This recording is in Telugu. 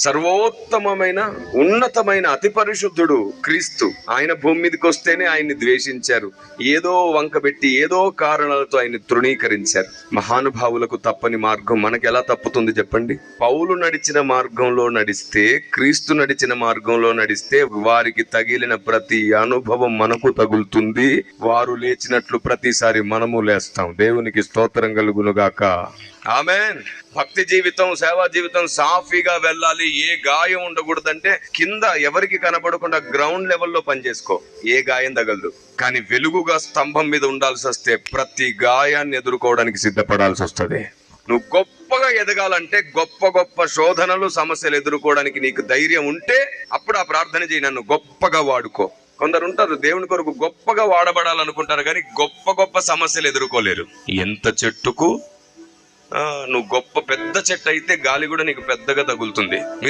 సర్వోత్తమమైన ఉన్నతమైన అతి పరిశుద్ధుడు క్రీస్తు. ఆయన భూమి మీదకి వస్తేనే ఆయన్ని ద్వేషించారు. ఏదో వంకబెట్టి ఏదో కారణాలతో ఆయన్ని తృణీకరించారు. మహానుభావులకు తప్పని మార్గం మనకు ఎలా తప్పుతుంది చెప్పండి? పౌలు నడిచిన మార్గంలో నడిస్తే, క్రీస్తు నడిచిన మార్గంలో నడిస్తే వారికి తగిలిన ప్రతి అనుభవం మనకు తగులుతుంది. వారు లేచినట్లు ప్రతిసారి మనము లేస్తాం. దేవునికి స్తోత్రం కలుగునుగాక. ఆమేన్. భక్తి జీవితం, సేవా జీవితం సాఫీగా వెళ్ళాలి. ఏ గాయం ఉండకూడదంటే కింద ఎవరికి కనబడకుండా గ్రౌండ్ లెవెల్లో పనిచేసుకో, ఏ గాయం తగలదు. కానీ వెలుగుగా స్తంభం మీద ఉండాల్సి వస్తే ప్రతి గాయాన్ని ఎదుర్కోవడానికి సిద్ధపడాల్సి వస్తుంది. నువ్వు గొప్పగా ఎదగాలంటే గొప్ప గొప్ప శోధనలు, సమస్యలు ఎదుర్కోవడానికి నీకు ధైర్యం ఉంటే అప్పుడు ఆ ప్రార్థన చేయి, నన్ను గొప్పగా వాడుకో. కొందరు ఉంటారు దేవుని కొరకు గొప్పగా వాడబడాలనుకుంటారు కానీ గొప్ప గొప్ప సమస్యలు ఎదుర్కోలేరు. ఎంత చెట్టుకు నువ్వు గొప్ప పెద్ద చెట్టు అయితే గాలి కూడా నీకు పెద్దగా తగులుతుంది.